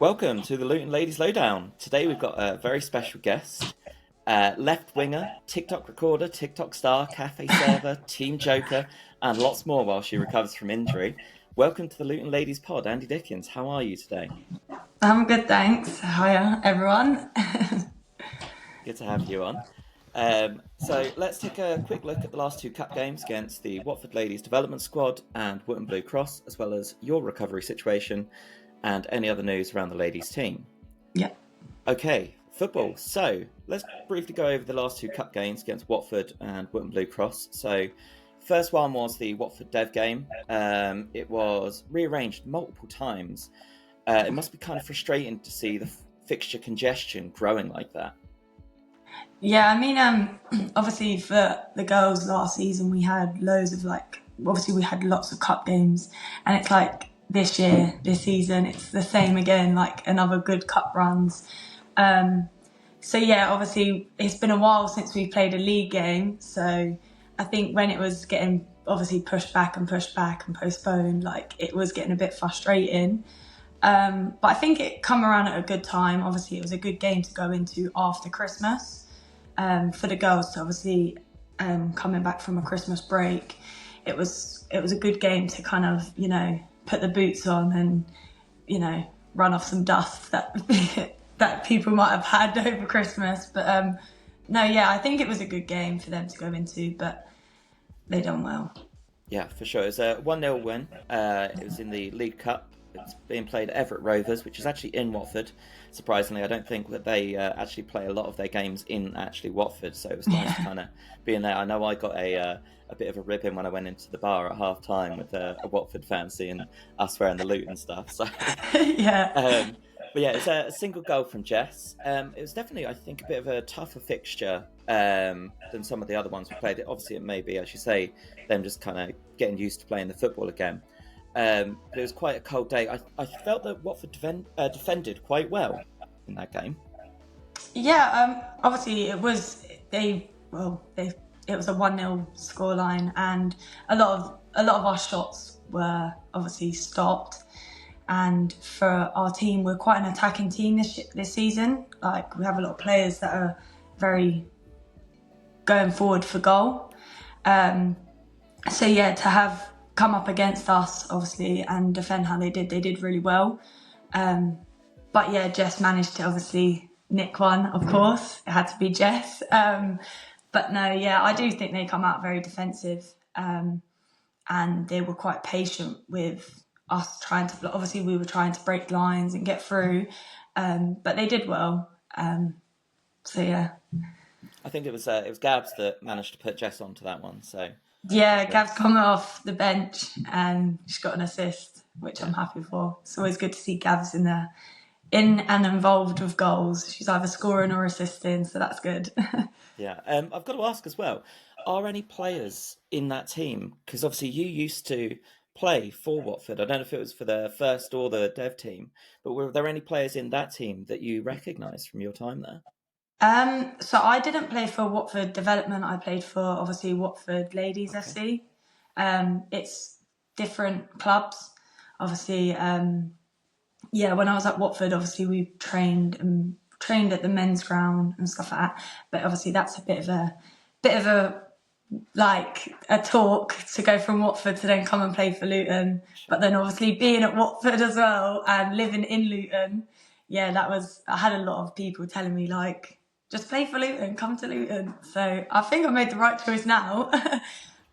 Welcome to the Luton Ladies Lowdown. Today we've got a very special guest, left winger, TikTok recorder, TikTok star, cafe server, team joker, and lots more while she recovers from injury. Welcome to the Luton Ladies Pod, Andie Dickens. How are you today? I'm good, thanks. Hiya, everyone. Good to have you on. So let's take a quick look at the last two cup games against the Watford Ladies Development Squad and Wootton Blue Cross, as well as your recovery situation and any other news around the ladies team. Yeah. Okay, football. So let's briefly go over the last two cup games against Watford and Wootton Blue Cross. So first one was the Watford Dev game. It was rearranged multiple times. It must be kind of frustrating to see the fixture congestion growing like that. Yeah, I mean, obviously for the girls last season, we had loads of obviously we had lots of cup games, and it's like this season, it's the same again, like another good cup runs. So yeah, obviously it's been a while since we played a league game, so I think when it was getting obviously pushed back and postponed, like it was getting a bit frustrating. But I think it come around at a good time. Obviously, it was a good game to go into after Christmas for the girls to obviously coming back from a Christmas break. It was a good game to kind of put the boots on and run off some dust that that people might have had over Christmas. But no, yeah, I think it was a good game for them to go into, but they done well. Yeah, for sure. It was a 1-0 win. It was in the League Cup. It's being played at Everett Rovers, which is actually in Watford. Surprisingly, I don't think that they actually play a lot of their games in actually Watford, so it was nice to kind of be in there. I know I got a bit of a ribbon when I went into the bar at half time with a Watford fan seeing us wearing the Luton stuff. So, Yeah. but yeah, it's a single goal from Jess. It was definitely, I think, a bit of a tougher fixture than some of the other ones we played. Obviously, it may be, as you say, them just kind of getting used to playing the football again. But it was quite a cold day. I felt that Watford defended quite well in that game. Yeah, obviously it was a 1-0 scoreline, and a lot of our shots were obviously stopped. And for our team, we're quite an attacking team this season. Like, we have a lot of players that are very going forward for goal. So yeah, to have come up against us obviously and defend how they did really well. But yeah, Jess managed to obviously nick one, of course. It had to be Jess. But no, yeah, I do think they come out very defensive, and they were quite patient with us trying to. Obviously, we were trying to break lines and get through, but they did well. So yeah. I think it was Gabs that managed to put Jess onto that one. So Yeah, yeah, Gav's come off the bench and she's got an assist, which yeah, I'm happy for. It's always good to see Gav's in there, in and involved with goals. She's either scoring or assisting, so that's good. yeah. I've got to ask as well: are any players in that team? Because obviously you used to play for Watford. I don't know if it was for the first or the dev team, but were there any players in that team that you recognised from your time there? So I didn't play for Watford Development. I played for obviously Watford Ladies Okay. FC. It's different clubs. Obviously, yeah. When I was at Watford, obviously we trained at the men's ground and stuff like that. But obviously that's a bit of a like a talk to go from Watford to then come and play for Luton. Sure. But then obviously being at Watford as well and living in Luton, yeah, I had a lot of people telling me like, just play for Luton, come to Luton. So I think I made the right choice now.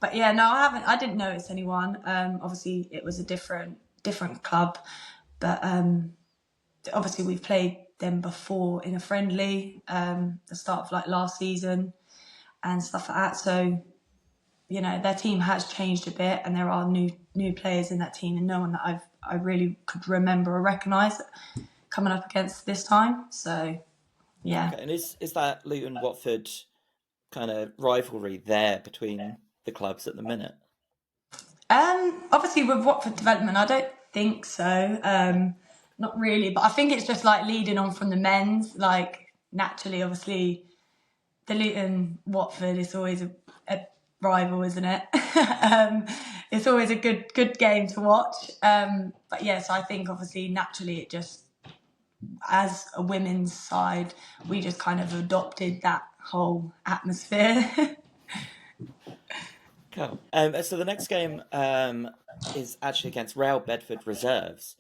But yeah, no, I didn't notice anyone. Obviously it was a different club, but obviously we've played them before in a friendly, the start of like last season and stuff like that. So their team has changed a bit, and there are new players in that team, and no one that I really could remember or recognise coming up against this time. So yeah. Okay. And is that Luton Watford kind of rivalry there between the clubs at the minute? Obviously with Watford Development, I don't think so. Not really, but I think it's just like leading on from the men's. Like naturally, obviously, the Luton Watford is always a rival, isn't it? It's always a good game to watch. But yeah, so I think obviously naturally it just as a women's side, we just kind of adopted that whole atmosphere. Cool. So the next game is actually against Real Bedford Reserves.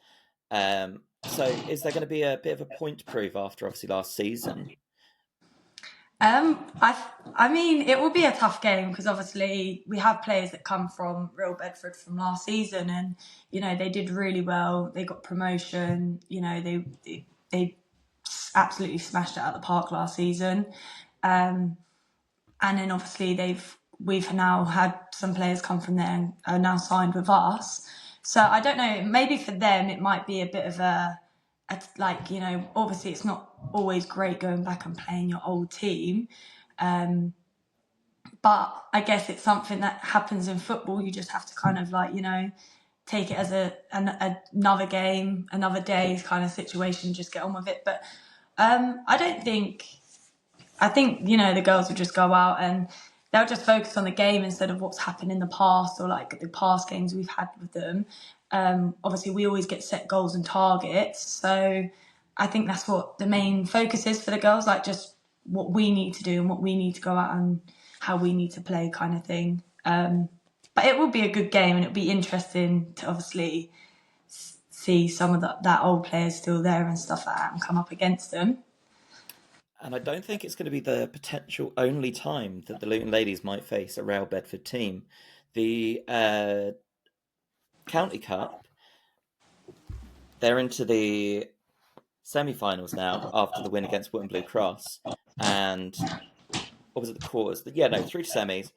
So is there going to be a bit of a point to prove after obviously last season? I mean, it will be a tough game because obviously we have players that come from Real Bedford from last season, and they did really well. They got promotion. They absolutely smashed it out of the park last season. And then obviously we've now had some players come from there and are now signed with us. So I don't know. Maybe for them it might be a bit of obviously it's not always great going back and playing your old team. But I guess it's something that happens in football. You just have to kind of take it as another game, another day kind of situation, just get on with it. But I think the girls will just go out and they'll just focus on the game instead of what's happened in the past or like the past games we've had with them. Obviously, we always get set goals and targets, so I think that's what the main focus is for the girls, like just what we need to do and what we need to go out and how we need to play kind of thing. But it will be a good game and it'll be interesting to obviously see some of that old players still there and stuff like that and come up against them. And I don't think it's going to be the potential only time that the Luton ladies might face a Real Bedford team. The County Cup, they're into the semi-finals now after the win against Wootton Blue Cross, and what was it, the quarters? Yeah, no, through to semis.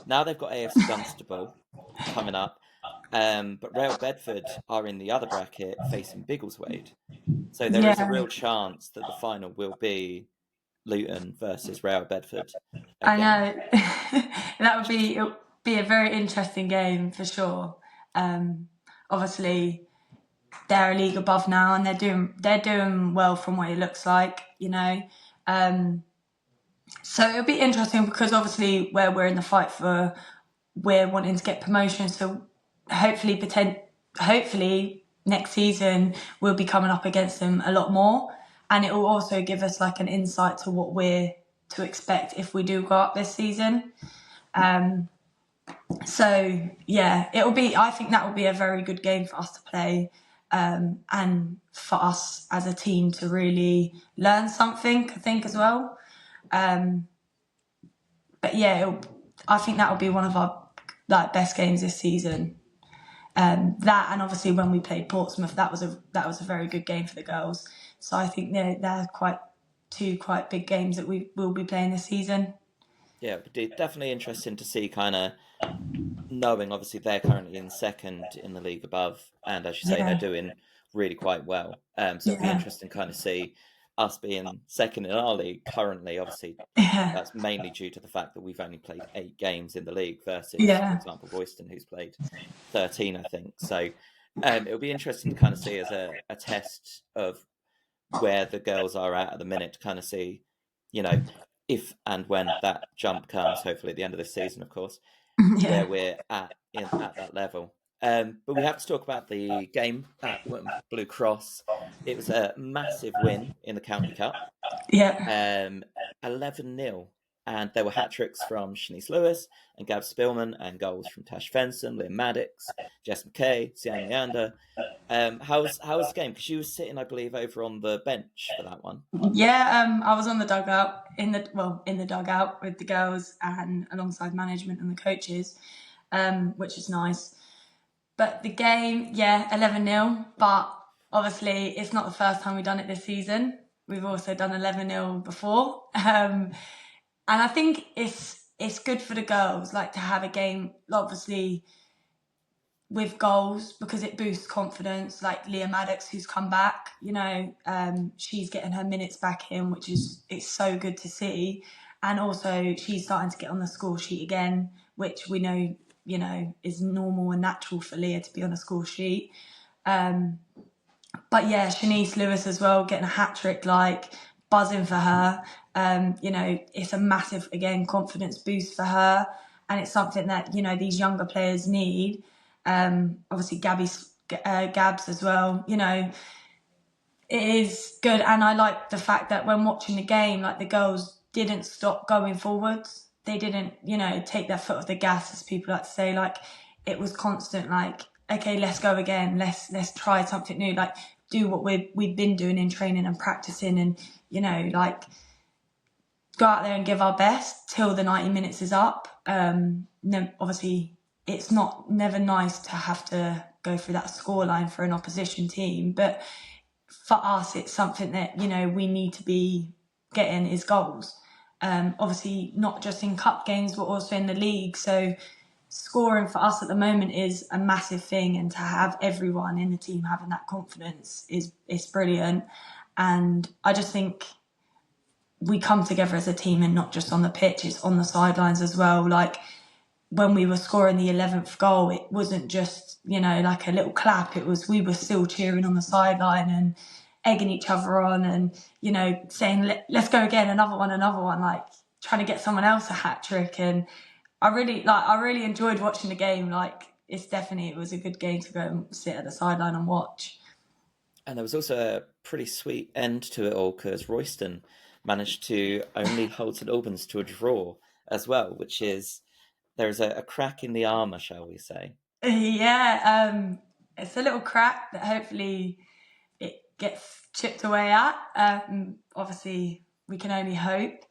Now they've got AFC Dunstable coming up, but Real Bedford are in the other bracket facing Biggleswade. So there is a real chance that the final will be Luton versus Real Bedford again. I know. It would be a very interesting game for sure. Obviously they're a league above now and they're doing well from what it looks like. So it'll be interesting because obviously where we're in the fight we're wanting to get promotion. So hopefully next season we'll be coming up against them a lot more. And it will also give us like an insight to what we're to expect if we do go up this season. So yeah, I think that will be a very good game for us to play. And for us as a team to really learn something, I think as well. But yeah, I think that will be one of our best games this season. That and obviously when we played Portsmouth, that was a very good game for the girls. So I think they're two quite big games that we will be playing this season. Yeah, but definitely interesting to see kind of knowing obviously they're currently in second in the league above, and as you say, they're doing really quite well. So it'll be interesting to kind of see us being second in our league currently. Obviously, that's mainly due to the fact that we've only played 8 games in the league versus, for example, Royston, who's played 13, I think. So it'll be interesting to kind of see as a test of where the girls are at the minute to kind of see, if and when that jump comes, hopefully at the end of this season, of course, where we're at that level. But we have to talk about the game at Blue Cross. It was a massive win in the County Cup. 11-0. And there were hat-tricks from Shanice Lewis and Gab Spillman and goals from Tash Fenson, Liam Maddox, Jess McKay, Sian Leander. How was the game? Because you were sitting, I believe, over on the bench for that one. Yeah, I was on the dugout, in the dugout with the girls and alongside management and the coaches, which is nice. But the game, 11-0, but obviously it's not the first time we've done it this season. We've also done 11-0 before. And I think it's good for the girls, to have a game, obviously, with goals because it boosts confidence. Like Leah Maddox, who's come back, she's getting her minutes back in, which it's so good to see. And also she's starting to get on the score sheet again, which we know, is normal and natural for Leah to be on a score sheet. But yeah, Shanice Lewis as well, getting a hat-trick, buzzing for her. It's a massive, again, confidence boost for her. And it's something that, these younger players need. Obviously Gabs as well, it is good, and I like the fact that when watching the game, like the girls didn't stop going forwards. They didn't, take their foot off the gas, as people like to say. Like it was constant. Like, okay, let's go again. Let's try something new. Like do what we've been doing in training and practicing, and like go out there and give our best till the 90 minutes is up. No, obviously, it's never nice to have to go through that scoreline for an opposition team, but for us, it's something that we need to be getting is goals. Obviously, not just in cup games, but also in the league. So scoring for us at the moment is a massive thing, and to have everyone in the team having that confidence is brilliant. And I just think we come together as a team, and not just on the pitch, it's on the sidelines as well. Like when we were scoring the 11th goal, it wasn't just, like a little clap. It was, we were still cheering on the sideline and egging each other on, and, saying, let's go again, another one, like trying to get someone else a hat trick. And I really enjoyed watching the game. Like it was a good game to go and sit at the sideline and watch. And there was also a pretty sweet end to it all because Royston managed to only hold St Albans to a draw as well, which is there's a crack in the armour, shall we say? Yeah, it's a little crack that hopefully it gets chipped away at. Obviously, we can only hope.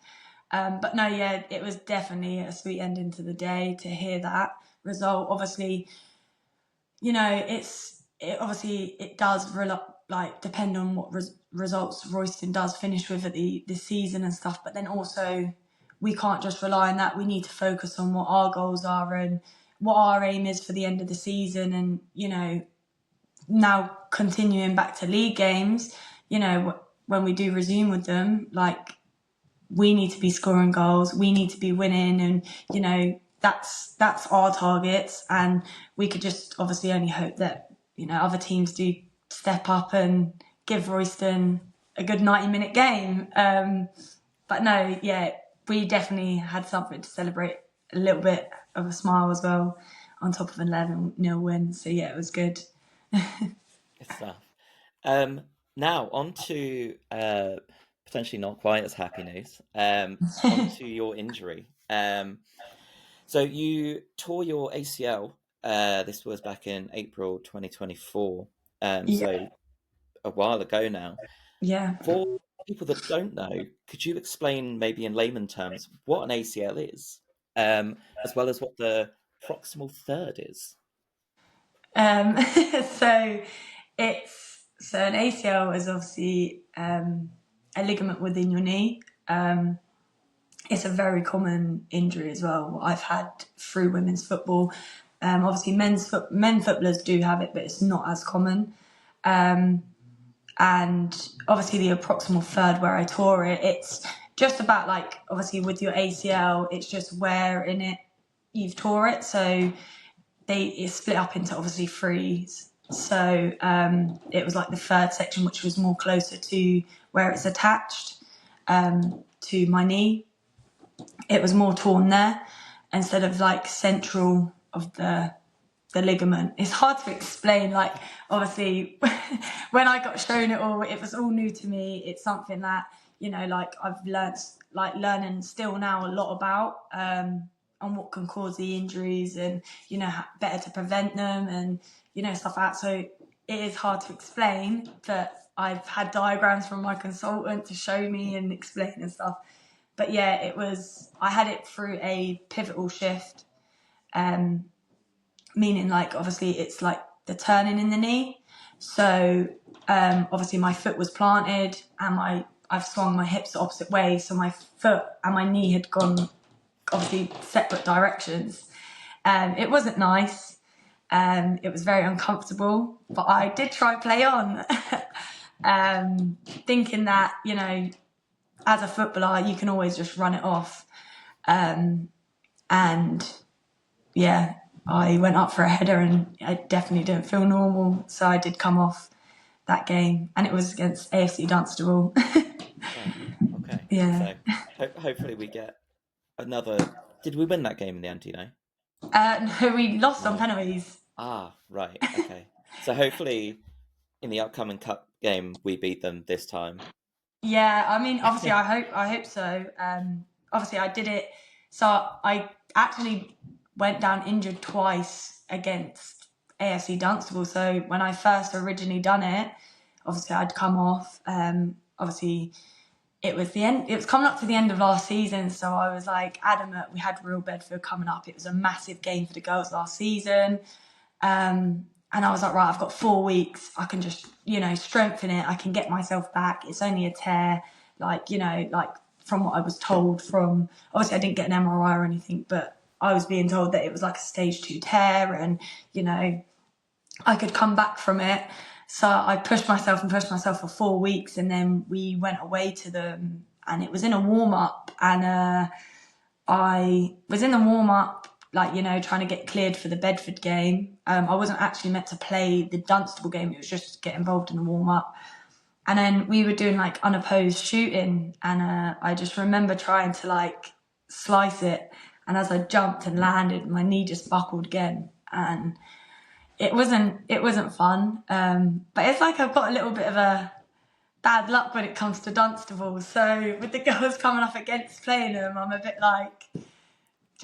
But no, yeah, it was definitely a sweet ending to the day to hear that result. Obviously, it does depend on what results Royston does finish with at the season and stuff. But then also, we can't just rely on that. We need to focus on what our goals are and what our aim is for the end of the season. And now continuing back to league games, when we do resume with them, like we need to be scoring goals, we need to be winning, and that's our targets. And we could just obviously only hope that other teams do step up and give Royston a good 90-minute game. But no, yeah, we definitely had something to celebrate, a little bit of a smile as well, on top of an 11-0 win. So yeah, it was good. Good stuff. Now on to potentially not quite as happy news. On to your injury. So you tore your ACL. This was back in April 2024. Yeah, So a while ago now. yeah. For people that don't know, could you explain maybe in layman terms what an ACL is, as well as what the proximal third is? Um, so an ACL is obviously a ligament within your knee. It's a very common injury as well, what I've had through women's football. Obviously, men footballers do have it, but it's not as common. And obviously, the proximal third where I tore it, it's just about like obviously with your ACL, it's just where in it you've tore it. So it's split up into obviously threes. So it was like the third section, which was more closer to where it's attached to my knee. It was more torn there instead of like central of the ligament. It's hard to explain. Like obviously, when I got shown it all, it was all new to me. It's something that like I've learning still now a lot about on what can cause the injuries, and better to prevent them, and stuff like that. So it is hard to explain, but I've had diagrams from my consultant to show me and explain and stuff. But yeah, I had it through a pivotal shift, meaning like obviously it's like the turning in the knee. So obviously my foot was planted and I've swung my hips the opposite way, so my foot and my knee had gone obviously separate directions. It wasn't nice. It was very uncomfortable, but I did try play on, thinking that as a footballer you can always just run it off. And yeah, I went up for a header and I definitely didn't feel normal, so I did come off that game, and it was against AFC Dunstable. Right. Okay. Yeah. So hopefully we get another. Did we win that game in the end? Do you know? No, we lost on No. penalties. Ah, right. Okay. So hopefully in the upcoming cup game we beat them this time. Yeah, I mean, obviously, I hope so. Obviously, I did it. So I actually went down injured twice against AFC Dunstable. So when I first originally done it, obviously I'd come off. Obviously, it was the end. It was coming up to the end of last season, so I was like adamant. We had Real Bedford coming up. It was a massive game for the girls last season. And I was like, right, I've got 4 weeks. I can just, strengthen it. I can get myself back. It's only a tear. Like from what I was told from, obviously I didn't get an MRI or anything, but I was being told that it was like a stage 2 tear and, I could come back from it. So I pushed myself for 4 weeks, and then we went away to them, and it was in a warm-up, and I was in the warm-up, trying to get cleared for the Bedford game. I wasn't actually meant to play the Dunstable game. It was just to get involved in the warm-up. And then we were doing unopposed shooting, and I just remember trying to slice it. And as I jumped and landed, my knee just buckled again. And it wasn't fun. But it's like I've got a little bit of a bad luck when it comes to Dunstable. So with the girls coming up against playing them, I'm a bit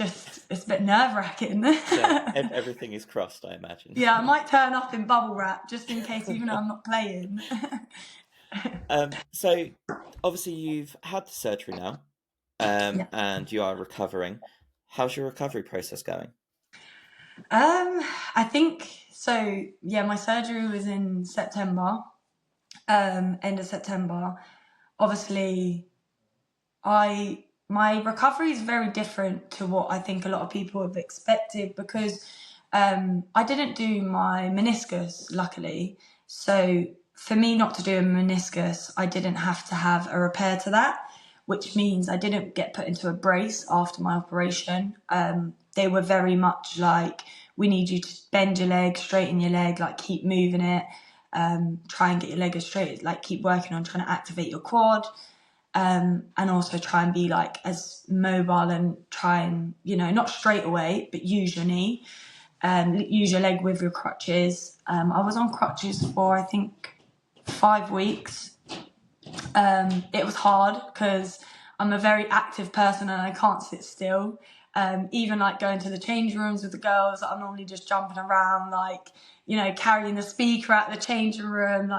it's a bit nerve-wracking. Yeah, everything is crossed, I imagine. Yeah, I might turn up in bubble wrap just in case, even though I'm not playing. So obviously you've had the surgery now, and you are recovering. How's your recovery process going? I think so. Yeah, my surgery was in September, end of September. Obviously, my recovery is very different to what I think a lot of people have expected, because I didn't do my meniscus, luckily. So for me not to do a meniscus, I didn't have to have a repair to that, which means I didn't get put into a brace after my operation. They were very much like, we need you to bend your leg, straighten your leg, keep moving it, try and get your leg as straight, keep working on trying to activate your quad. And also try and be as mobile, and try and, not straight away, but use your knee, use your leg with your crutches. I was on crutches for, I think, 5 weeks. It was hard because I'm a very active person and I can't sit still. Even going to the change rooms with the girls, I'm normally just jumping around, carrying the speaker out the changing room,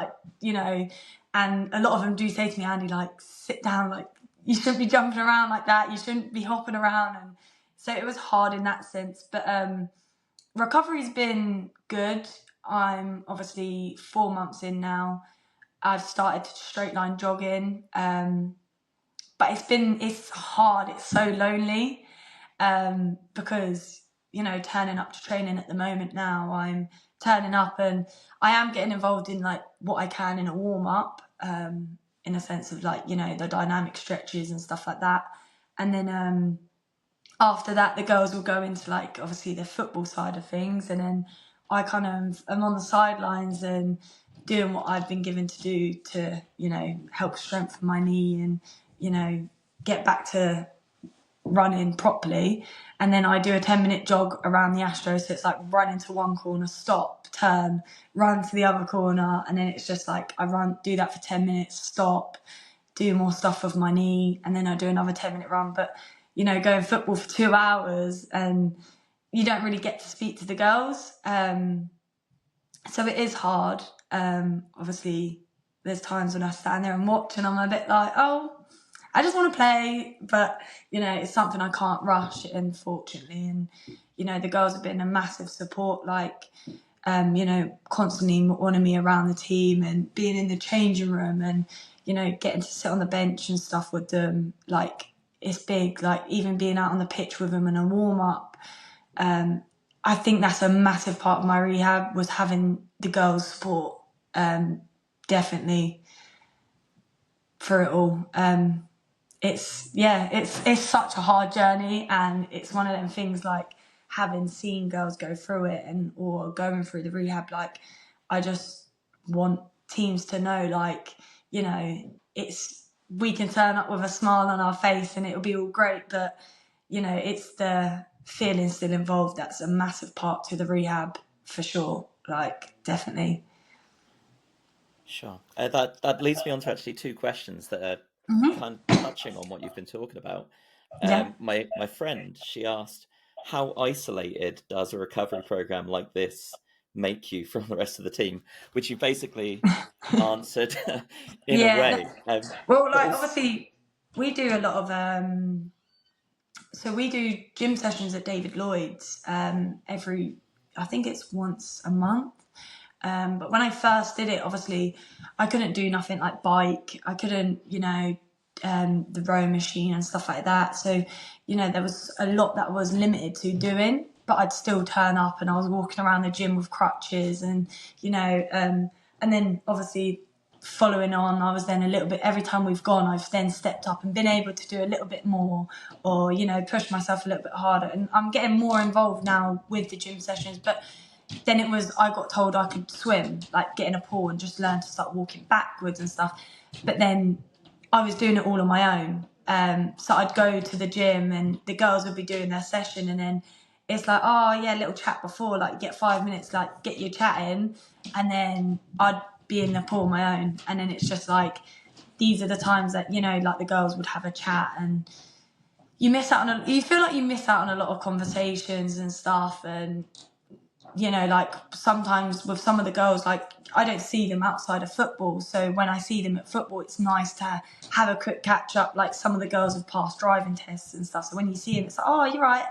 and a lot of them do say to me, Andy, sit down, you shouldn't be jumping around like that, you shouldn't be hopping around. And so it was hard in that sense, but recovery's been good. I'm obviously 4 months in now. I've started to straight line jogging, but it's hard, it's so lonely, because turning up to training at the moment now, I'm turning up and I am getting involved in what I can in a warm-up, in a sense of the dynamic stretches and stuff like that. And then after that the girls will go into obviously the football side of things, and then I kind of am on the sidelines and doing what I've been given to do to help strengthen my knee and get back to running properly. And then I do a 10-minute jog around the Astro, so it's run into one corner, stop, turn, run to the other corner, and then it's just I do that for 10 minutes, stop, do more stuff with my knee, and then I do another 10-minute run. But going football for 2 hours and you don't really get to speak to the girls, so it is hard. Obviously there's times when I stand there and watch and I'm a bit oh, I just want to play, but it's something I can't rush, unfortunately. And the girls have been a massive support, constantly wanting me around the team and being in the changing room and getting to sit on the bench and stuff with them. It's big. Even being out on the pitch with them in a warm up. I think that's a massive part of my rehab, was having the girls' support. Definitely for it all. It's such a hard journey, and it's one of them things having seen girls go through it or going through the rehab. I just want teams to know, we can turn up with a smile on our face and it'll be all great, but it's the feeling still involved that's a massive part to the rehab, for sure. Definitely. Sure. That leads me on to actually two questions that are Hmm. kind of touching on what you've been talking about. Yeah. My friend, she asked, how isolated does a recovery program like this make you from the rest of the team? Which you basically answered in a Yeah. way. Well, But like also, obviously we do a lot of so we do gym sessions at David Lloyd's every, I think it's once a month. But when I first did it, obviously I couldn't do nothing like bike. I couldn't, the row machine and stuff like that. So, there was a lot that I was limited to doing, but I'd still turn up and I was walking around the gym with crutches and then obviously following on, I was then a little bit, every time we've gone, I've then stepped up and been able to do a little bit more or, push myself a little bit harder. And I'm getting more involved now with the gym sessions, but then it was, I got told I could swim, like get in a pool and just learn to start walking backwards and stuff. But then I was doing it all on my own. So I'd go to the gym and the girls would be doing their session, and then it's like, oh yeah, little chat before, like get 5 minutes, like get you chatting, and then I'd be in the pool on my own. And then it's just like, these are the times that, like the girls would have a chat and you feel like you miss out on a lot of conversations and stuff. And like sometimes with some of the girls, like I don't see them outside of football. So when I see them at football, it's nice to have a quick catch up. Like some of the girls have passed driving tests and stuff. So when you see them, it's like, oh, you're right.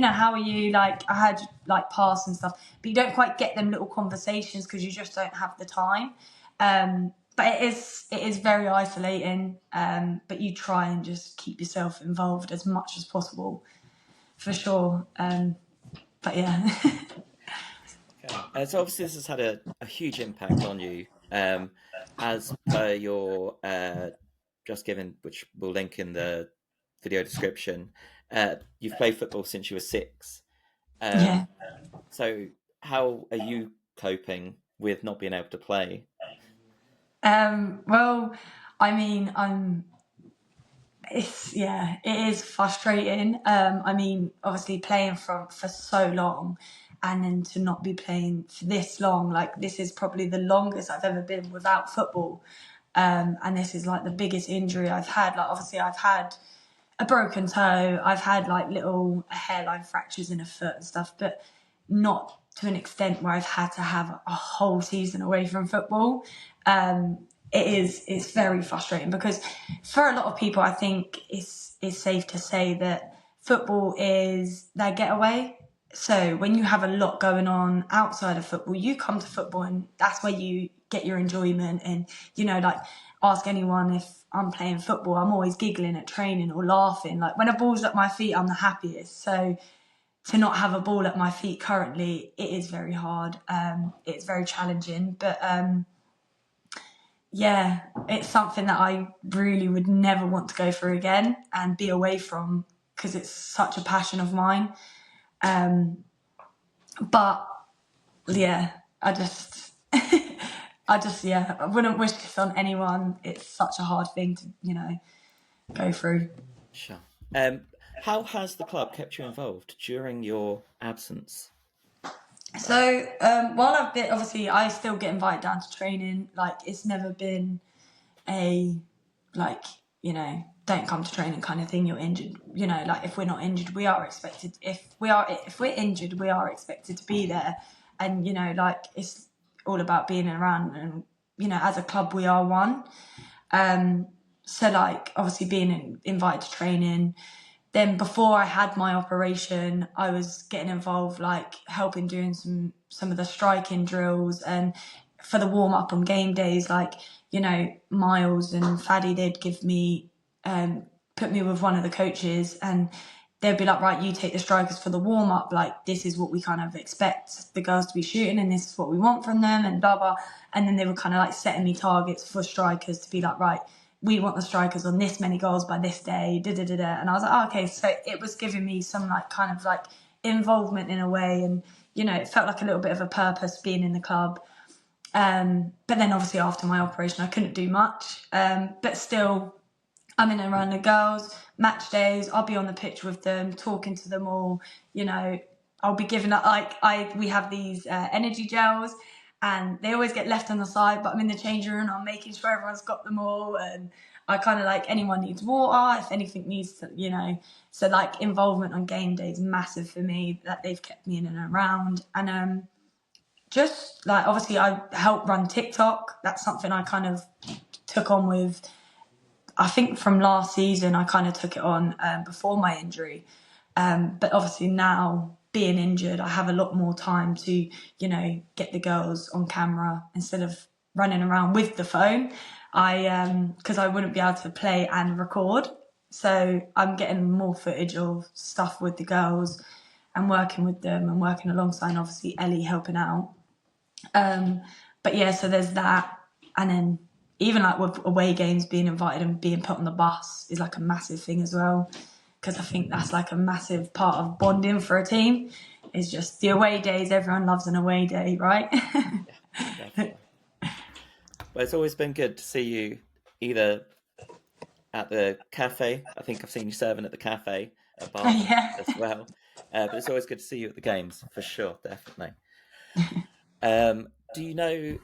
How are you? Like I had like pass and stuff, but you don't quite get them little conversations because you just don't have the time. But it is very isolating. But you try and just keep yourself involved as much as possible, for sure. But yeah. okay. So obviously this has had a huge impact on you. As per your just given, which we'll link in the video description, you've played football since you were 6. Yeah. So how are you coping with not being able to play? Well, I mean, it is frustrating. I mean, obviously playing for so long, and then to not be playing for this long, like this is probably the longest I've ever been without football. And this is like the biggest injury I've had. Like obviously I've had a broken toe, I've had like little hairline fractures in a foot and stuff, but not to an extent where I've had to have a whole season away from football. It's very frustrating because for a lot of people, I think it's safe to say that football is their getaway. So when you have a lot going on outside of football, you come to football and that's where you get your enjoyment. And, like ask anyone if I'm playing football, I'm always giggling at training or laughing. Like when a ball's at my feet, I'm the happiest. So to not have a ball at my feet currently, it is very hard. It's very challenging, but yeah, it's something that I really would never want to go through again and be away from because it's such a passion of mine. But yeah, I wouldn't wish this on anyone. It's such a hard thing to, go through. Sure. How has the club kept you involved during your absence? So while I've been, obviously, I still get invited down to training. Like it's never been a like don't come to training kind of thing. You're injured. Like if we're not injured, we are expected. If we're injured, we are expected to be there. And like it's all about being around. And as a club, we are one. So like obviously being invited to training. Then before I had my operation, I was getting involved, like helping doing some of the striking drills and for the warm up on game days, like Miles and Faddy, they'd give me put me with one of the coaches and they'd be like, right, you take the strikers for the warm up, like this is what we kind of expect the girls to be shooting and this is what we want from them and blah blah. And then they were kind of like setting me targets for strikers to be like, right, we want the strikers on this many goals by this day, da da da da. And I was like, oh, okay. So it was giving me some like kind of like involvement in a way, and it felt like a little bit of a purpose being in the club. But then obviously after my operation, I couldn't do much. But still, I'm in and around the girls. Match days, I'll be on the pitch with them, talking to them all. I'll be giving up we have these energy gels. and they always get left on the side, but I'm in the changing room, I'm making sure everyone's got them all, and I kind of like anyone needs water, if anything needs to, so like involvement on game day is massive for me, that they've kept me in and around. And just like, obviously I help run TikTok. That's something I kind of took on with, I think from last season, I kind of took it on before my injury. But obviously now being injured, I have a lot more time to, get the girls on camera instead of running around with the phone. Because I wouldn't be able to play and record. So I'm getting more footage of stuff with the girls and working with them and working alongside, obviously, Ellie helping out. But yeah, so there's that. And then even like with away games, being invited and being put on the bus is like a massive thing as well. Because I think that's like a massive part of bonding for a team. Is just the away days. Everyone loves an away day, right? Definitely. Well, it's always been good to see you either at the cafe. I think I've seen you serving at the cafe at Barnet Yeah. as well. But it's always good to see you at the games, for sure, definitely. Do you know,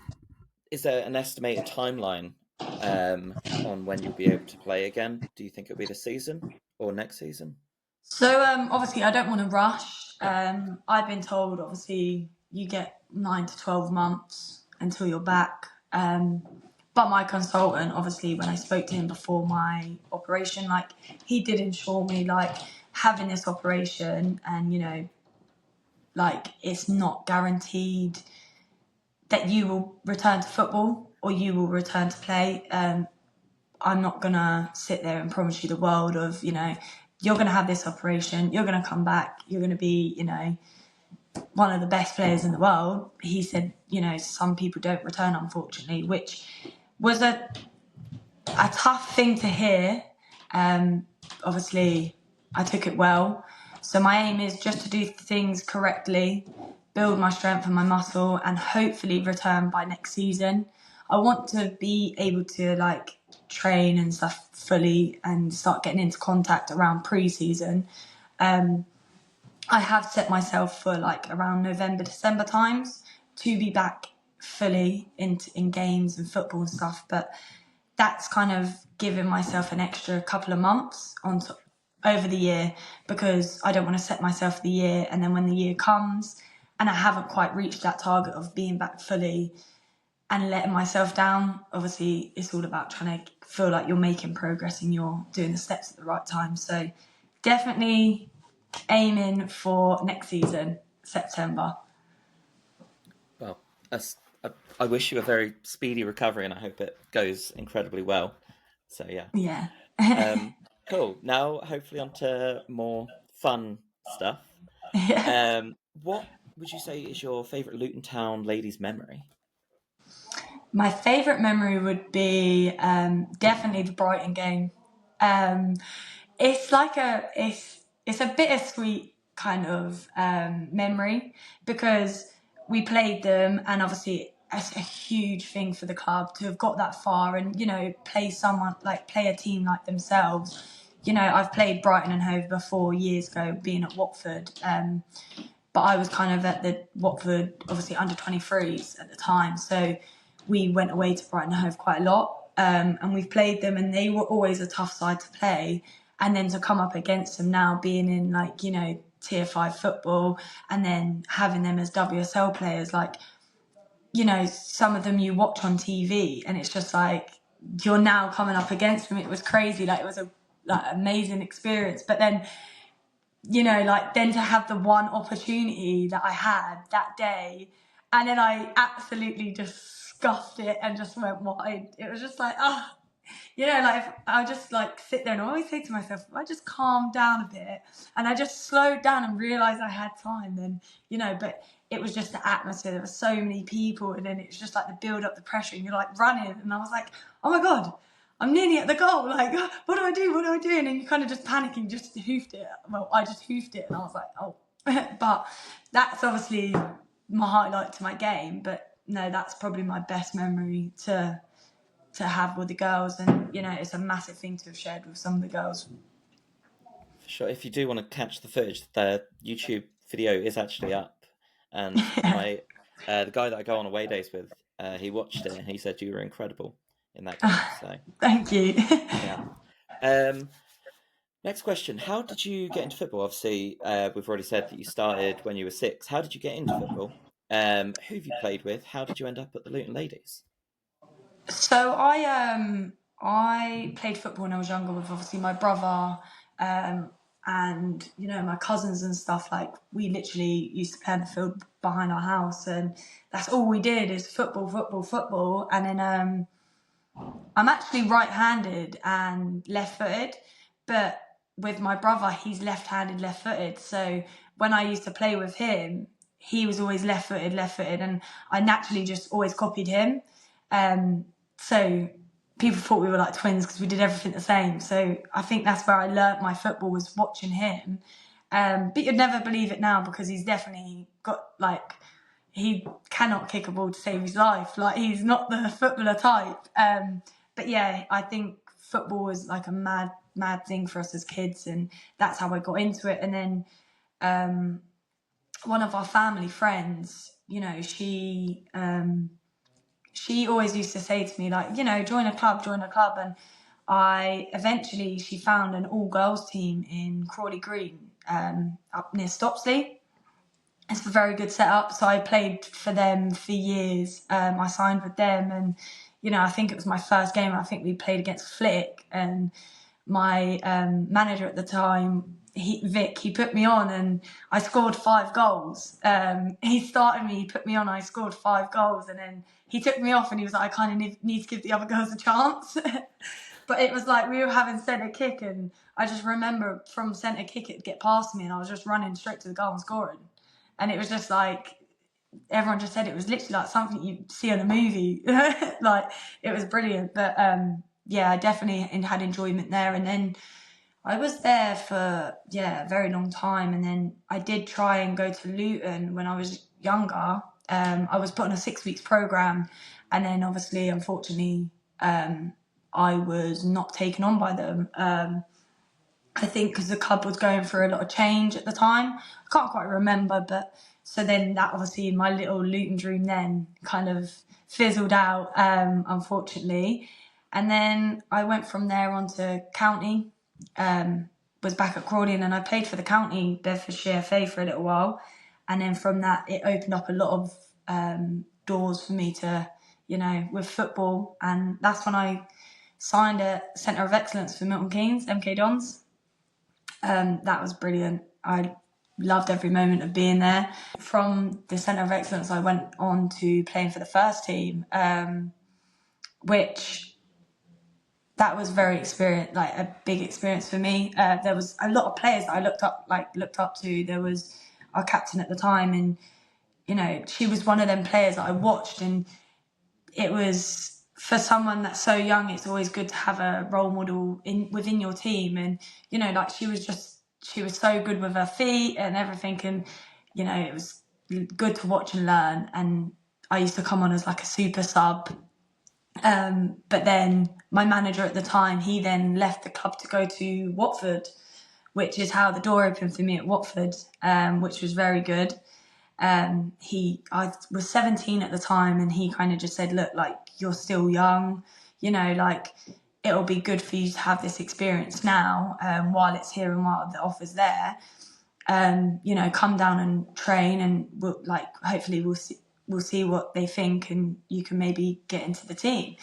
is there an estimated timeline on when you'll be able to play again? Do you think it'll be this season or next season? So obviously I don't want to rush. I've been told obviously you get 9 to 12 months until you're back. But my consultant, obviously, when I spoke to him before my operation, like he did ensure me like having this operation and like it's not guaranteed that you will return to football or you will return to play. I'm not gonna sit there and promise you the world of, you're gonna have this operation, you're gonna come back, you're gonna be, one of the best players in the world. He said, some people don't return, unfortunately, which was a tough thing to hear. Obviously, I took it well. So my aim is just to do things correctly, build my strength and my muscle, and hopefully return by next season. I want to be able to like train and stuff fully and start getting into contact around pre-season. I have set myself for like around November, December times to be back fully in games and football and stuff. But that's kind of giving myself an extra couple of months over the year, because I don't want to set myself for the year and then when the year comes and I haven't quite reached that target of being back fully and letting myself down. Obviously, it's all about trying to feel like you're making progress and you're doing the steps at the right time. So definitely aiming for next season, September. Well, I wish you a very speedy recovery and I hope it goes incredibly well. So, yeah. Yeah. Cool. Now, hopefully, on to more fun stuff. Yeah. What would you say is your favourite Luton Town ladies' memory? My favourite memory would be definitely the Brighton game. Um, it's like it's a bittersweet kind of memory, because we played them and obviously it's a huge thing for the club to have got that far and play a team like themselves. I've played Brighton and Hove before years ago, being at Watford. But I was kind of at the Watford, obviously under 23s at the time. So we went away to Brighton and Hove quite a lot. And we've played them and they were always a tough side to play. And then to come up against them now, being in tier 5 football and then having them as WSL players, some of them you watch on TV and it's just like, you're now coming up against them. It was crazy. It was a amazing experience. But then, then to have the one opportunity that I had that day, and then I absolutely just scuffed it and just went wide. It was just like, if I just sit there and I always say to myself, if I just calm down a bit and I just slowed down and realised I had time, then, but it was just the atmosphere. There were so many people and then it was just like the build up, the pressure and you're running. And I was like, oh my God, I'm nearly at the goal. What do I do? What do I do? And then you kind of just panicking, just hoofed it. Well, I just hoofed it and I was like, oh. But that's obviously my highlight to my game. But no, that's probably my best memory to have with the girls. And, it's a massive thing to have shared with some of the girls. For sure. If you do want to catch the footage, the YouTube video is actually up. And The guy that I go on away days with, he watched it and he said you were incredible in that game. So Thank you. yeah. Um, Next question: how did you get into football? Obviously, we've already said that you started when you were 6. How did you get into football? Who have you played with? How did you end up at the Luton Ladies? So I played football when I was younger with obviously my brother, and my cousins and stuff. Like, we literally used to play on the field behind our house, and that's all we did is football, football, football. And then I'm actually right-handed and left-footed, but with my brother, he's left-handed, left-footed. So when I used to play with him, he was always left-footed, left-footed, and I naturally just always copied him. So people thought we were like twins because we did everything the same. So I think that's where I learnt my football, was watching him. But you'd never believe it now, because he's definitely got, like, he cannot kick a ball to save his life. Like, he's not the footballer type. But yeah, I think football was like a mad thing for us as kids, and that's how I got into it. And then one of our family friends, she always used to say to me, like, join a club. And she found an all-girls team in Crawley Green, up near Stopsley. It's a very good setup. So I played for them for years. I signed with them, and I think it was my first game. I think we played against Flick, and my manager at the time, Vic, he put me on, and I scored 5 goals. He started me, he put me on, I scored 5 goals, and then he took me off, and he was like, I kind of need to give the other girls a chance. But it was like we were having centre kick, and I just remember from centre kick it'd get past me, and I was just running straight to the goal and scoring. And it was just like, everyone just said it was literally like something you see in a movie. Like, it was brilliant. But yeah, I definitely had enjoyment there. And then I was there for a very long time. And then I did try and go to Luton when I was younger. I was put on a 6 weeks program, and then obviously, unfortunately, I was not taken on by them. I think because the club was going through a lot of change at the time. I can't quite remember, but so then that, obviously, my little Luton dream then kind of fizzled out, unfortunately. And then I went from there on to county, was back at Crawley, and then I played for the county Bedfordshire FA for a little while. And then from that, it opened up a lot of doors for me to, with football. And that's when I signed at Centre of Excellence for Milton Keynes, MK Dons. That was brilliant. I loved every moment of being there. From the Centre of Excellence, I went on to playing for the first team, which that was a big experience for me. There was a lot of players that I looked up to. There was our captain at the time, and she was one of them players that I watched, and it was, for someone that's so young, it's always good to have a role model within your team. And she was so good with her feet and everything, and it was good to watch and learn. And I used to come on as like a super sub, but then my manager at the time, he then left the club to go to Watford, which is how the door opened for me at Watford, which was very good. I was 17 at the time, and he kind of just said, look, like, you're still young, it'll be good for you to have this experience now, while it's here and while the offer's there. Come down and train, and hopefully we'll see what they think, and you can maybe get into the team.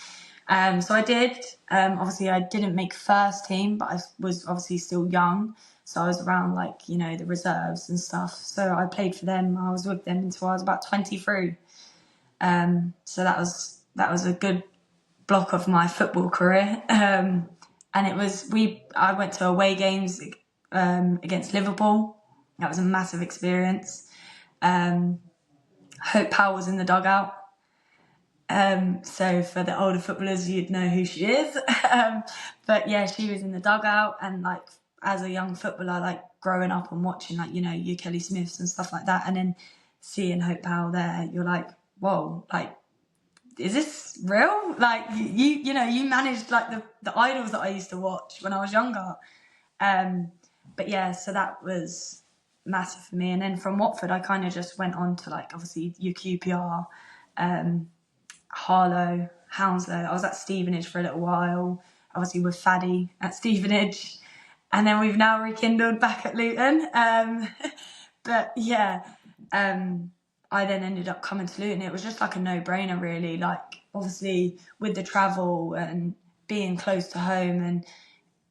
So I did. Obviously I didn't make first team, but I was obviously still young. So I was around the reserves and stuff. So I played for them. I was with them until I was about 23. So that was a good block of my football career. And I went to away games against Liverpool. That was a massive experience. Hope Powell was in the dugout. So for the older footballers, you'd know who she is. But yeah, she was in the dugout, and as a young footballer, growing up and watching you Kelly Smiths and stuff like that, and then seeing Hope Powell there, you're like, whoa, is this real? You managed the idols that I used to watch when I was younger. But yeah, so that was massive for me. And then from Watford, I kind of just went on to like obviously your QPR, Harlow, Hounslow. I was at Stevenage for a little while, obviously with Faddy at Stevenage. And then we've now rekindled back at Luton. But yeah, I then ended up coming to Luton. It was just like a no-brainer, really. Like, obviously, with the travel and being close to home and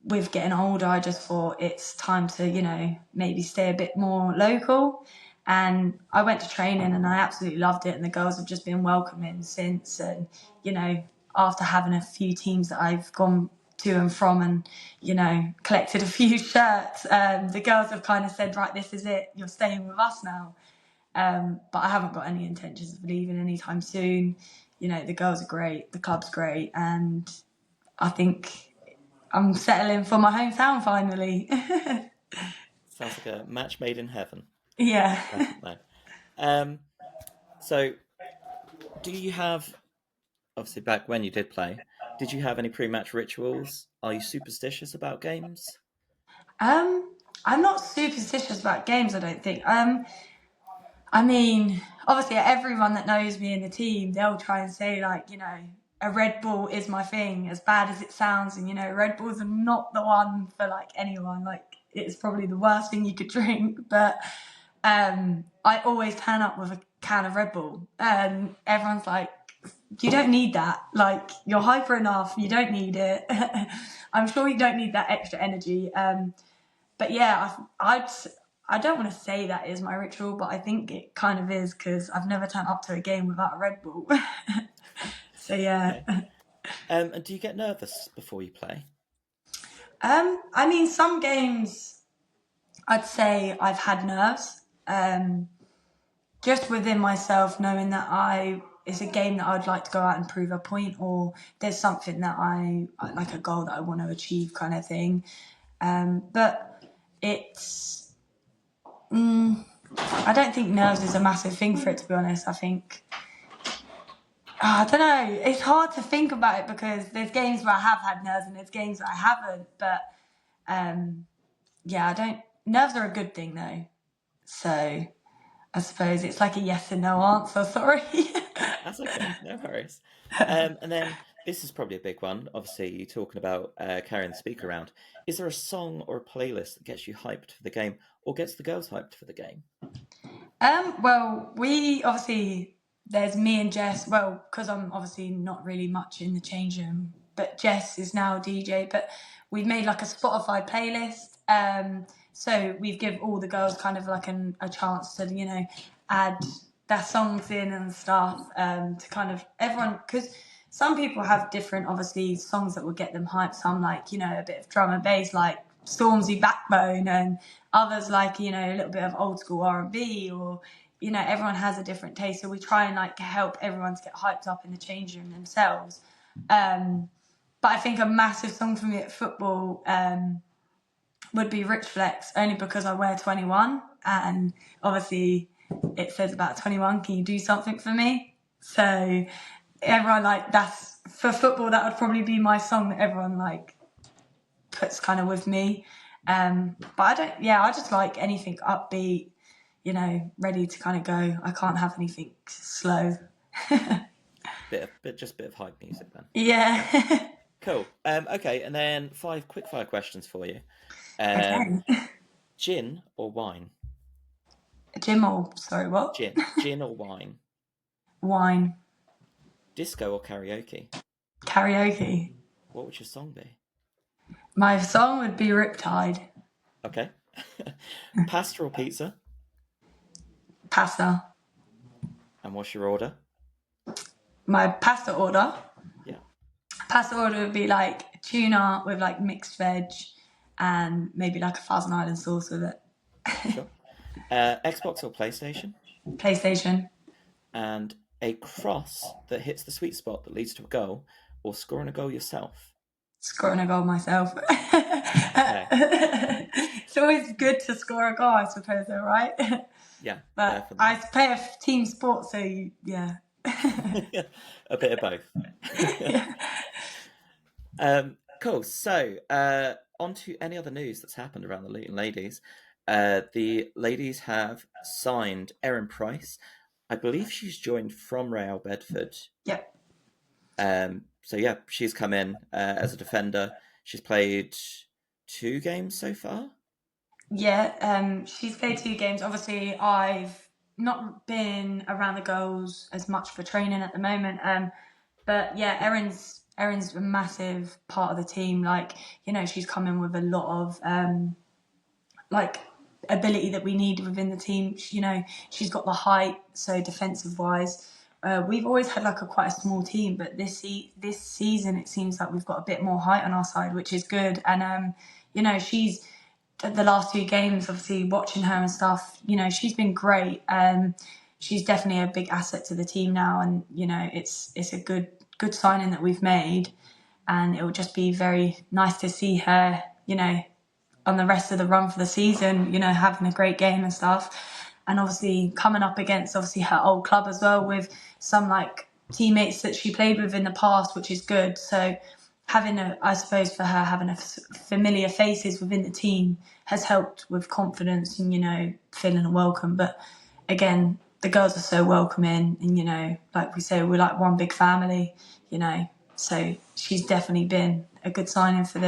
with getting older, I just thought it's time to, maybe stay a bit more local. And I went to training and I absolutely loved it. And the girls have just been welcoming since. And, after having a few teams that I've gone to and from and, collected a few shirts, the girls have kind of said, right, this is it. You're staying with us now. But I haven't got any intentions of leaving anytime soon. The girls are great. The club's great. And I think I'm settling for my hometown finally. Sounds like a match made in heaven. Yeah. Definitely. So, do you have, obviously back when you did play, did you have any pre-match rituals? Are you superstitious about games? I'm not superstitious about games, I don't think. I mean, obviously everyone that knows me in the team, they'll try and say like, a Red Bull is my thing, as bad as it sounds. And, Red Bulls are not the one for like anyone. Like, it's probably the worst thing you could drink. But I always turn up with a can of Red Bull. And everyone's like, you don't need that. Like, you're hyper enough. You don't need it. I'm sure you don't need that extra energy. But yeah, I don't want to say that is my ritual, but I think it kind of is because I've never turned up to a game without a Red Bull. So yeah. Okay. And do you get nervous before you play? I mean, some games I'd say I've had nerves. Just within myself, knowing that it's a game that I'd like to go out and prove a point, or there's something that I like, a goal that I want to achieve, kind of thing. But it's, I don't think nerves is a massive thing for it, to be honest. I think, I don't know. It's hard to think about it because there's games where I have had nerves and there's games where I haven't. But yeah, nerves are a good thing though. So I suppose it's like a yes and no answer. Sorry. That's okay, no worries. And then this is probably a big one. Obviously, you're talking about carrying the speaker around. Is there a song or a playlist that gets you hyped for the game, or gets the girls hyped for the game? Well, we obviously, there's me and Jess. Well, because I'm obviously not really much in the change room, but Jess is now DJ. But we've made like a Spotify playlist. So we've give all the girls kind of like a chance to, add their songs in and stuff, to kind of everyone, because some people have different, obviously, songs that will get them hyped. Some like, a bit of drum and bass, like Stormzy Backbone, and others like, a little bit of old school R&B, or, everyone has a different taste. So we try and like help everyone to get hyped up in the change room themselves. But I think a massive song for me at football, would be Rich Flex, only because I wear 21, and obviously it says about 21, can you do something for me? So everyone, like, that's for football, that would probably be my song that everyone like puts kind of with me. But I just like anything upbeat, ready to kind of go. I can't have anything slow. Just a bit of hype music then. Yeah. Cool. Okay, and then 5 quickfire questions for you. Okay. Gin or wine? Sorry, what? Gin or wine? Wine. Disco or karaoke? Karaoke. What would your song be? My song would be Riptide. Okay. Pasta or pizza? Pasta. And what's your order? My pasta order? Yeah. Pasta order would be like tuna with like mixed veg and maybe like a Thousand Island sauce with it. Sure. Xbox or PlayStation? PlayStation. And a cross that hits the sweet spot that leads to a goal, or scoring a goal yourself? Scoring a goal myself. Okay. It's always good to score a goal, I suppose, though, right? Yeah, but definitely. I play a team sport, so yeah. A bit of both. Cool. So, on to any other news that's happened around the Luton ladies. The ladies have signed Erin Price. I believe she's joined from Real Bedford. Yep. So yeah, she's come in as a defender. She's played 2 games so far. Yeah, she's played 2 games. Obviously, I've not been around the girls as much for training at the moment. But yeah, Erin's a massive part of the team. Like, she's come in with a lot of like ability that we need within the team. She's got the height, so defensive wise. We've always had like quite a small team, but this season it seems like we've got a bit more height on our side, which is good. And she's the last 2 games, obviously watching her and stuff. She's been great. She's definitely a big asset to the team now, and it's a good signing that we've made, and it will just be very nice to see her. On the rest of the run for the season, having a great game and stuff. And obviously coming up against obviously her old club as well, with some like teammates that she played with in the past, which is good. So I suppose for her, having a familiar faces within the team has helped with confidence and, feeling welcome. But again, the girls are so welcoming and, like we say, we're like one big family. So she's definitely been a good signing for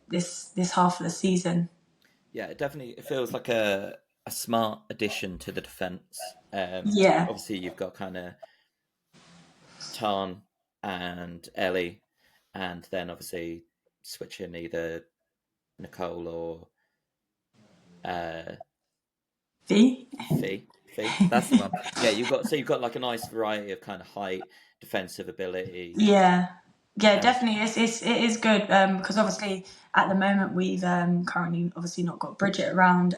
this half of the season. Yeah, it feels like a smart addition to the defense. Yeah. Obviously, you've got kind of Tarn and Ellie, and then obviously switching either Nicole or uh, V. Fee. Fee, that's the one. Yeah, you've got like a nice variety of kind of height, defensive ability. Yeah. Yeah, Um, definitely. It is good because obviously at the moment we've currently obviously not got Bridget around.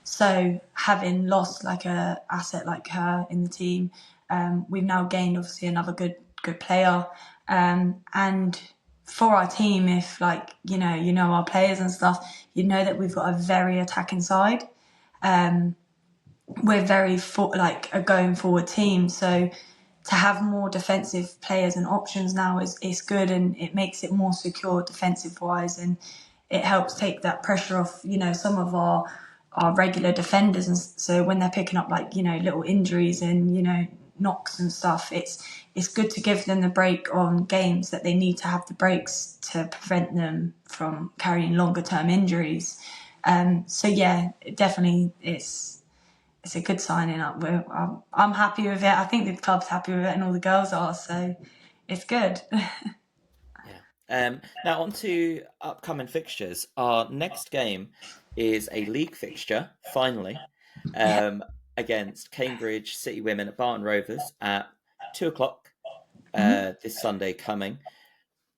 So having lost like a asset like her in the team, we've now gained obviously another good player. And for our team, if like our players and stuff, that we've got a very attacking side. We're very like a going forward team, so to have more defensive players and options now is good, and it makes it more secure defensive wise, and it helps take that pressure off some of our regular defenders, and so when they're picking up like little injuries and knocks and stuff, it's good to give them the break on games that they need to have the breaks to prevent them from carrying longer term injuries. So yeah, definitely it's a good signing up. I'm happy with it. I think the club's happy with it, and all the girls are. So it's good. yeah. Now on to upcoming fixtures. Our next game is a league fixture, finally, Yeah. um, against Cambridge City Women at Barton Rovers at 2 o'clock Mhm. this Sunday coming.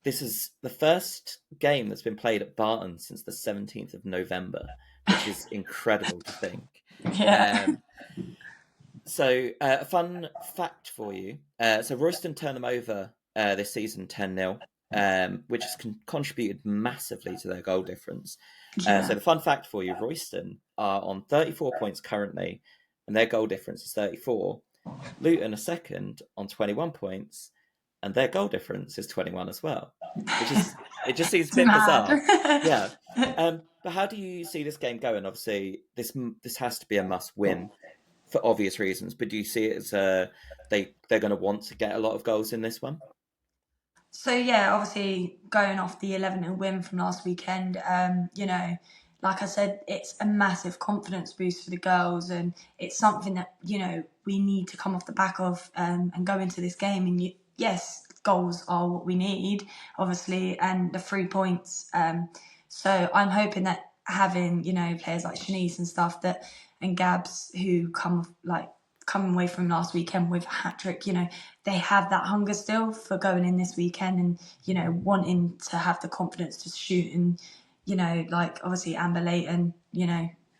This is the first game that's been played at Barton since the 17th of November, which is incredible to think. Yeah. Um, a fun fact for you. So Royston turned them over this season 10-0, which has contributed massively to their goal difference. So Yeah. the fun fact for you, Royston are on 34 points currently, and their goal difference is 34. Luton are second on 21 points, and their goal difference is 21 as well, which is it just seems a It's bit mad. bizarre. Yeah. But how do you see this game going? Obviously, this has to be a must win for obvious reasons. But do you see it as they're going to want to get a lot of goals in this one? So yeah, obviously going off the 11-0 win from last weekend, like I said, it's a massive confidence boost for the girls, and it's something that we need to come off the back of and go into this game. And yes, goals are what we need, obviously, and the 3 points. So I'm hoping that having players like Shanice and stuff and Gabs who coming away from last weekend with a hat trick, they have that hunger still for going in this weekend and wanting to have the confidence to shoot. And like obviously Amber Leighton,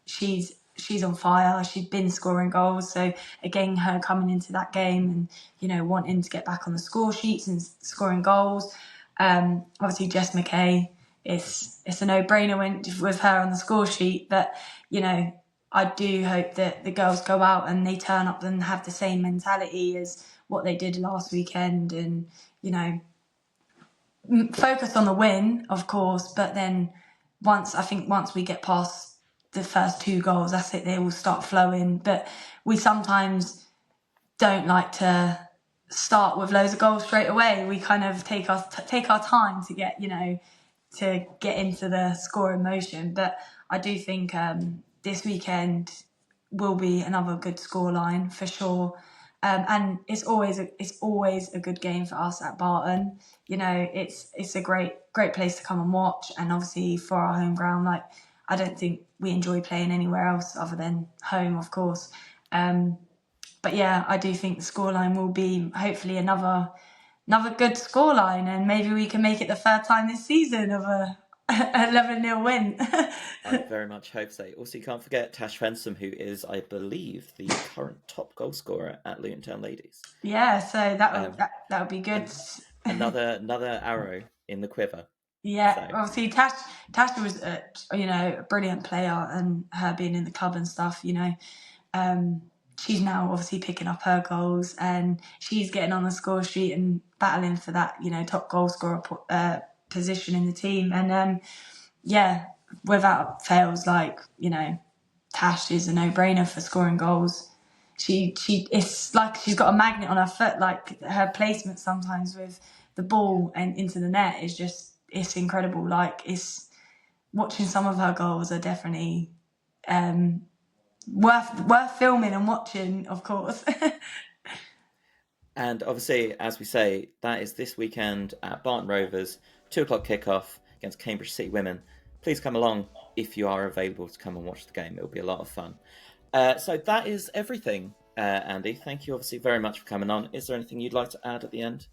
she's on fire. She's been scoring goals, so again her coming into that game and wanting to get back on the score sheets and scoring goals. Obviously Jess McKay, it's a no-brainer with her on the score sheet, but I do hope that the girls go out and they turn up and have the same mentality as what they did last weekend, and focus on the win, of course. But then once we get past the first 2 goals, that's it, they all start flowing. But we sometimes don't like to start with loads of goals straight away. We kind of take our time to get, to get into the scoring motion. But I do think this weekend will be another good scoreline for sure. And it's always a good game for us at Barton. It's a great place to come and watch, and obviously for our home ground, like I don't think we enjoy playing anywhere else other than home, of course. But yeah, I do think the scoreline will be hopefully another good scoreline, and maybe we can make it the third time this season of a 11-0 win. I very much hope so. Also, you can't forget Tash Fensom, who is, I believe, the current top goal scorer at Luton Town Ladies. Yeah, so that would be good. Another arrow in the quiver. Yeah, so. Obviously Tash was a brilliant player, and her being in the club and stuff, she's now obviously picking up her goals, and she's getting on the score sheet and battling for that top goal scorer position in the team. And without fails, Tash is a no-brainer for scoring goals. It's like she's got a magnet on her foot. Like her placement sometimes with the ball and into the net is just, it's incredible. Like it's watching some of her goals are definitely worth filming and watching, of course. And obviously, as we say, that is this weekend at Barton Rovers, 2:00 kickoff against Cambridge City Women. Please come along if you are available to come and watch the game. It'll be a lot of fun. So that is everything, Andie. Thank you obviously very much for coming on. Is there anything you'd like to add at the end?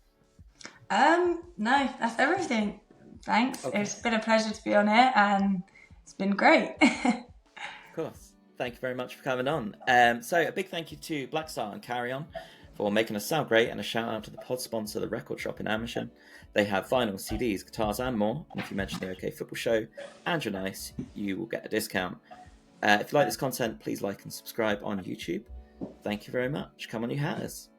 No, that's everything. Thanks. Okay. It's been a pleasure to be on here, and it's been great. Of course. Thank you very much for coming on. So a big thank you to Black Star and Carry On for making us sound great, and a shout out to the pod sponsor, the Record Shop in Amersham. They have vinyl, CDs, guitars and more, and if you mention the OK Football Show and you're nice, you will get a discount. If you like this content, please like and subscribe on YouTube. Thank you very much. Come on, you hatters.